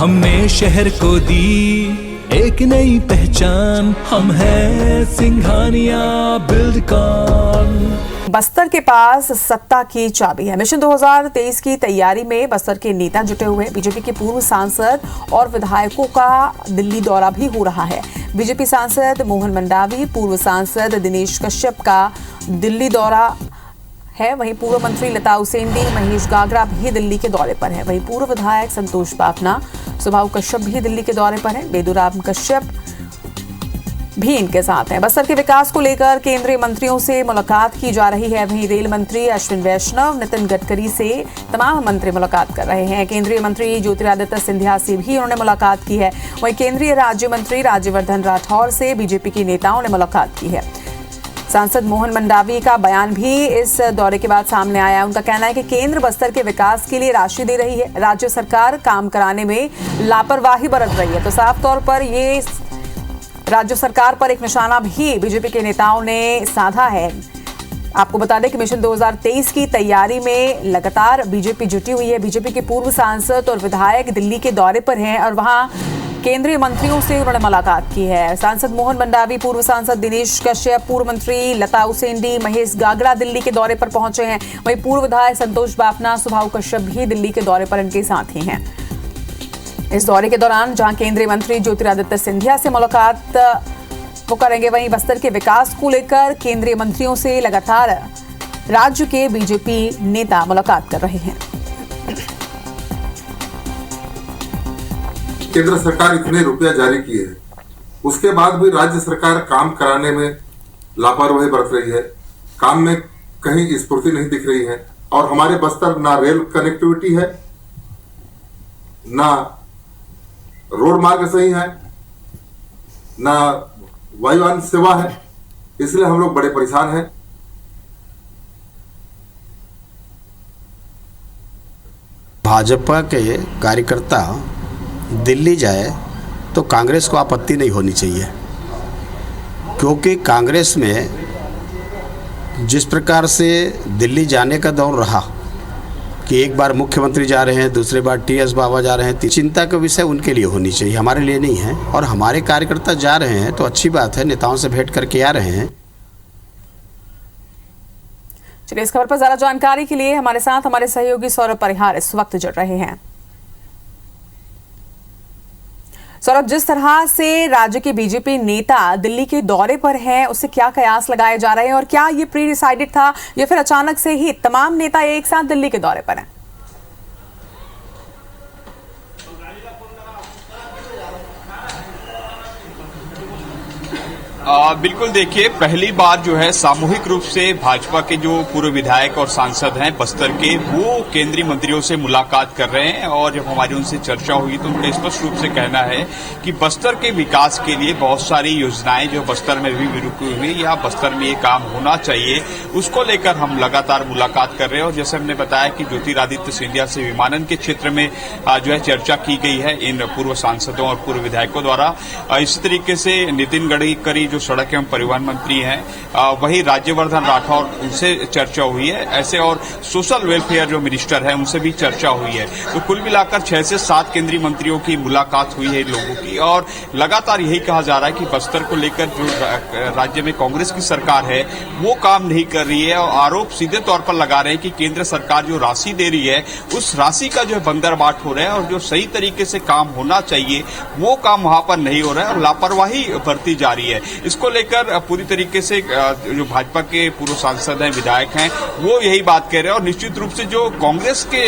हमने शहर को दी एक नई पहचान, हम हैं सिंघानिया बिल्डकॉन। बस्तर के पास सत्ता की चाबी है। मिशन 2023 की तैयारी में बस्तर के नेता जुटे हुए। बीजेपी के पूर्व सांसद और विधायकों का दिल्ली दौरा भी हो रहा है। बीजेपी सांसद मोहन मंडावी, पूर्व सांसद दिनेश कश्यप का दिल्ली दौरा है। वहीं पूर्व मंत्री लता उसेंडी, महेश गागरा भी दिल्ली के दौरे पर है। वहीं पूर्व विधायक संतोष बाफना, सुभाऊ कश्यप भी दिल्ली के दौरे पर है। बेदुराम कश्यप भी इनके साथ हैं। बस्तर के विकास को लेकर केंद्रीय मंत्रियों से मुलाकात की जा रही है। वहीं रेल मंत्री अश्विन वैष्णव, नितिन गडकरी से तमाम मंत्री मुलाकात कर रहे हैं। केंद्रीय मंत्री ज्योतिरादित्य सिंधिया से भी उन्होंने मुलाकात की है। वहीं केंद्रीय राज्य मंत्री राज्यवर्धन राठौर से बीजेपी के नेताओं ने मुलाकात की है। सांसद मोहन मंडावी का बयान भी इस दौरे के बाद सामने आया। उनका कहना है कि केंद्र बस्तर के विकास के लिए राशि दे रही है, राज्य सरकार काम कराने में लापरवाही बरत रही है। तो साफ तौर पर ये राज्य सरकार पर एक निशाना भी बीजेपी के नेताओं ने साधा है। आपको बता दें कि मिशन 2023 की तैयारी में लगातार बीजेपी जुटी हुई है। बीजेपी के पूर्व सांसद और विधायक दिल्ली के दौरे पर हैं और वहां केंद्रीय मंत्रियों से उन्होंने मुलाकात की है। सांसद मोहन मंडावी, पूर्व सांसद दिनेश कश्यप, पूर्व मंत्री लता उसेंडी, महेश गागरा दिल्ली के दौरे पर पहुंचे हैं। वहीं पूर्व विधायक संतोष बाफना, सुभाऊ कश्यप भी दिल्ली के दौरे पर इनके साथ ही हैं। इस दौरे के दौरान जहां केंद्रीय मंत्री ज्योतिरादित्य सिंधिया से मुलाकात वो करेंगे, वहीं बस्तर के विकास को लेकर केंद्रीय मंत्रियों से लगातार राज्य के बीजेपी नेता मुलाकात कर रहे हैं। केंद्र सरकार इतने रुपया जारी किए है, उसके बाद भी राज्य सरकार काम कराने में लापरवाही बरत रही है। काम में कहीं स्फूर्ति नहीं दिख रही है। और हमारे बस्तर ना रेल कनेक्टिविटी है, ना रोड मार्ग सही है, ना वायुयान सेवा है। इसलिए हम लोग बड़े परेशान हैं। भाजपा के कार्यकर्ता दिल्ली जाए तो कांग्रेस को आपत्ति नहीं होनी चाहिए, क्योंकि कांग्रेस में जिस प्रकार से दिल्ली जाने का दौर रहा कि एक बार मुख्यमंत्री जा रहे हैं, दूसरी बार टीएस बाबा जा रहे हैं, चिंता का विषय उनके लिए होनी चाहिए, हमारे लिए नहीं है। और हमारे कार्यकर्ता जा रहे हैं तो अच्छी बात है, नेताओं से भेंट करके आ रहे हैं। चलिए, इस खबर पर ज्यादा जानकारी के लिए हमारे साथ हमारे सहयोगी सौरभ परिहार इस वक्त जुड़ रहे हैं। सौरभ, जिस तरह से राज्य के बीजेपी नेता दिल्ली के दौरे पर हैं, उससे क्या कयास लगाए जा रहे हैं और क्या ये प्री डिसाइडेड था या फिर अचानक से ही तमाम नेता एक साथ दिल्ली के दौरे पर हैं? बिल्कुल, देखिए, पहली बार जो है सामूहिक रूप से भाजपा के जो पूर्व विधायक और सांसद हैं बस्तर के, वो केंद्रीय मंत्रियों से मुलाकात कर रहे हैं। और जब हमारी उनसे चर्चा हुई तो उनका स्पष्ट रूप से कहना है कि बस्तर के विकास के लिए बहुत सारी योजनाएं जो बस्तर में भी रुकी हुई या बस्तर में ये काम होना चाहिए, उसको लेकर हम लगातार मुलाकात कर रहे हैं। और जैसे हमने बताया कि ज्योतिरादित्य सिंधिया से विमानन के क्षेत्र में जो है चर्चा की गई है इन पूर्व सांसदों और पूर्व विधायकों द्वारा। इसी तरीके से नितिन गडकरी जो सड़क एवं परिवहन मंत्री हैं, वही राज्यवर्धन राठौर, उनसे चर्चा हुई है। ऐसे और सोशल वेलफेयर जो मिनिस्टर है उनसे भी चर्चा हुई है। तो कुल मिलाकर 6 से 7 केंद्रीय मंत्रियों की मुलाकात हुई है इन लोगों की। और लगातार यही कहा जा रहा है कि बस्तर को लेकर जो राज्य में कांग्रेस की सरकार है वो काम नहीं कर रही है। और आरोप सीधे तौर पर लगा रहे हैं कि केंद्र सरकार जो राशि दे रही है उस राशि का जो है बंदरबाट हो रहा है और जो सही तरीके से काम होना चाहिए वो काम वहां पर नहीं हो रहा है और लापरवाही बरती जा रही है। इसको लेकर पूरी तरीके से जो भाजपा के पूर्व सांसद हैं, विधायक हैं, वो यही बात कह रहे हैं। और निश्चित रूप से जो कांग्रेस के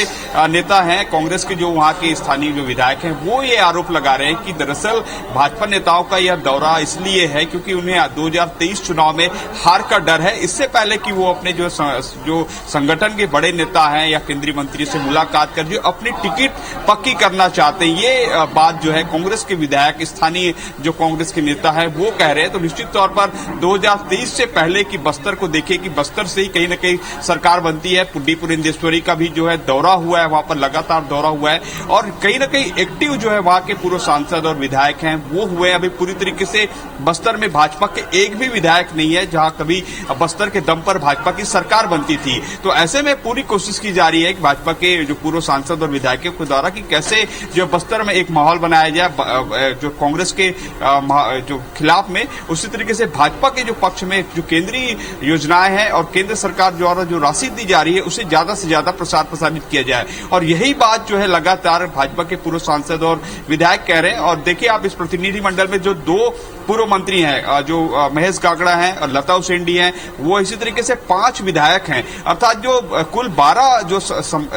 नेता हैं, कांग्रेस के जो वहां के स्थानीय जो विधायक हैं, वो ये आरोप लगा रहे हैं कि दरअसल भाजपा नेताओं का यह दौरा इसलिए है क्योंकि उन्हें 2023 चुनाव में हार का डर है। इससे पहले कि वो अपने जो संगठन के बड़े नेता हैं या केंद्रीय मंत्री से मुलाकात कर जो अपनी टिकट पक्की करना चाहते हैं, ये बात जो है कांग्रेस के विधायक, स्थानीय जो कांग्रेस के नेता है वो कह रहे हैं। तो निश्चित तौर पर 2023 से पहले की बस्तर को देखिए कि बस्तर से ही कहीं न कहीं सरकार बनती है। डी पुरंदेश्वरी का भी जो है दौरा हुआ है, वहां पर लगातार दौरा हुआ है और कहीं न कहीं एक्टिव जो है वहां के पूर्व सांसद और विधायक हैं वो हुए। अभी पूरी तरीके से बस्तर में भाजपा के एक भी विधायक नहीं है जहां कभी बस्तर के दम पर भाजपा की सरकार बनती थी। तो ऐसे में पूरी कोशिश की जा रही है कि भाजपा के जो पूर्व सांसद और विधायकों के द्वारा कि कैसे जो बस्तर में एक माहौल बनाया जाए जो कांग्रेस के जो खिलाफ में, उसी तरीके से भाजपा के जो पक्ष में जो केंद्रीय योजनाएं हैं और केंद्र सरकार द्वारा जो राशि दी जा रही है उसे ज्यादा से ज्यादा प्रसार प्रसारित किया जाए। और यही बात जो है लगातार भाजपा के पूर्व सांसद और विधायक कह रहे हैं। और देखिए आप इस प्रतिनिधिमंडल में जो 2 पूर्व मंत्री हैं, जो महेश गागड़ा हैं और लता उसेंडी हैं, वो इसी तरीके से 5 विधायक हैं। अर्थात जो कुल 12 जो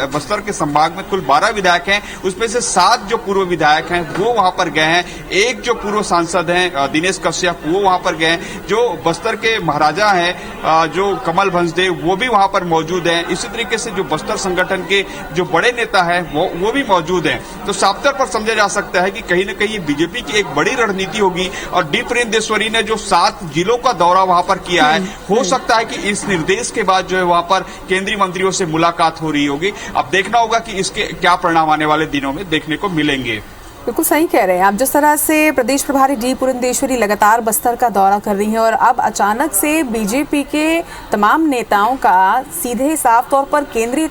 बस्तर के संभाग में कुल 12 विधायक हैं उसमें से 7 जो पूर्व विधायक हैं वो वहां पर गए हैं। एक जो पूर्व सांसद हैं दिनेश कश्यप वो वहां पर गए हैं। जो बस्तर के महाराजा हैं जो कमल भंसदेव वो भी वहां पर मौजूद हैं। इसी तरीके से जो बस्तर संगठन के जो बड़े नेता हैं वो भी मौजूद हैं। तो साफ तौर पर समझा जा सकता है कि कहीं न कहीं बीजेपी की एक बड़ी रणनीति होगी। और डी पुरंदेश्वरी ने जो 7 जिलों का दौरा वहां पर किया है, हो सकता है कि इस निर्देश के बाद जो है वहां पर केंद्रीय मंत्रियों से मुलाकात हो रही होगी। अब देखना होगा कि इसके क्या परिणाम आने वाले दिनों में देखने को मिलेंगे। बिल्कुल सही कह रहे हैं आप। जिस तरह से प्रदेश प्रभारी डी पुरंदेश्वरी लगातार बस्तर का दौरा कर रही हैं और अब अचानक से बीजेपी के तमाम नेताओं का सीधे साफ तौर पर केंद्रीय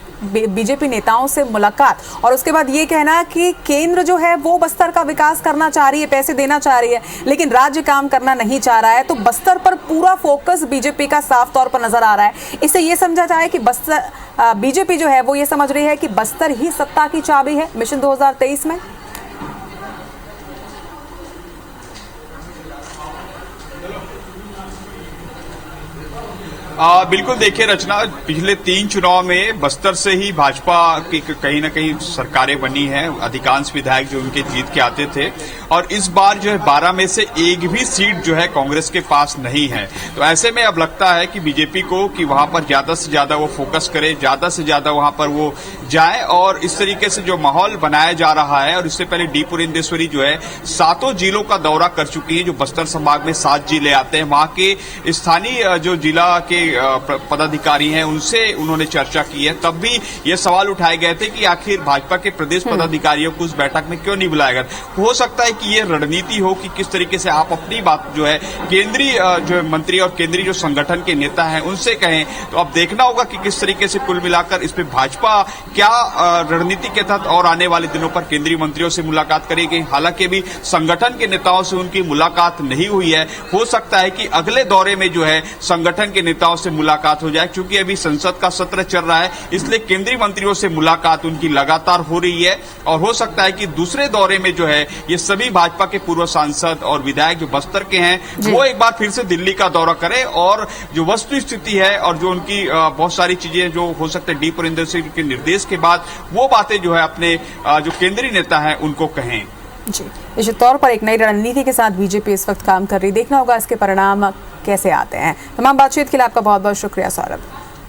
बीजेपी नेताओं से मुलाकात और उसके बाद ये कहना कि केंद्र जो है वो बस्तर का विकास करना चाह रही है, पैसे देना चाह रही है, लेकिन राज्य काम करना नहीं चाह रहा है। तो बस्तर पर पूरा फोकस बीजेपी का साफ तौर पर नजर आ रहा है। इससे ये समझा जाए कि बस्तर बीजेपी जो है वो ये समझ रही है कि बस्तर ही सत्ता की चाबी है मिशन 2023 में। बिल्कुल देखिए रचना, पिछले 3 चुनाव में बस्तर से ही भाजपा की कहीं न कहीं सरकारें बनी हैं। अधिकांश विधायक जो उनके जीत के आते थे और इस बार जो है 12 में से एक भी सीट जो है कांग्रेस के पास नहीं है। तो ऐसे में अब लगता है कि बीजेपी को कि वहां पर ज्यादा से ज्यादा वो फोकस करे, ज्यादा से ज्यादा वहां पर वो जाए और इस तरीके से जो माहौल बनाया जा रहा है। और इससे पहले डी पुरंदेश्वरी जो है 7 जिलों का दौरा कर चुकी है। जो बस्तर संभाग में 7 जिले आते हैं, वहां के स्थानीय जो जिला के पदाधिकारी हैं उनसे उन्होंने चर्चा की है। तब भी ये सवाल उठाए गए थे कि आखिर भाजपा के प्रदेश पदाधिकारियों को उस बैठक में क्यों नहीं बुलाया गया। हो सकता है कि ये रणनीति हो कि किस तरीके से आप अपनी बात जो है केंद्रीय जो मंत्री और केंद्रीय जो संगठन के नेता हैं उनसे कहें। तो अब देखना होगा कि किस तरीके से कुल मिलाकर इस पे भाजपा क्या रणनीति के तहत और आने वाले दिनों पर केंद्रीय मंत्रियों से मुलाकात करेगी। हालांकि अभी संगठन के नेताओं से उनकी मुलाकात नहीं हुई है। हो सकता है कि अगले दौरे में जो है संगठन के नेताओं से मुलाकात हो जाए, क्योंकि अभी संसद का सत्र चल रहा है, इसलिए केंद्रीय मंत्रियों से मुलाकात उनकी लगातार हो रही है। और हो सकता है कि दूसरे दौरे में जो है ये सभी भाजपा के पूर्व सांसद और विधायक जो बस्तर के हैं वो एक बार फिर से दिल्ली का दौरा करें और जो वस्तु स्थिति है और जो उनकी बहुत सारी चीजें जो हो सकते हैं डी पुरंदेश्वरी के निर्देश के बाद वो बातें जो है अपने जो केंद्रीय नेता हैं उनको कहें। जी, निश्चित तौर पर एक नई रणनीति के साथ बीजेपी इस वक्त काम कर रही। देखना होगा इसके परिणाम कैसे आते हैं। तमाम बातचीत के लिए आपका बहुत बहुत शुक्रिया सौरभ।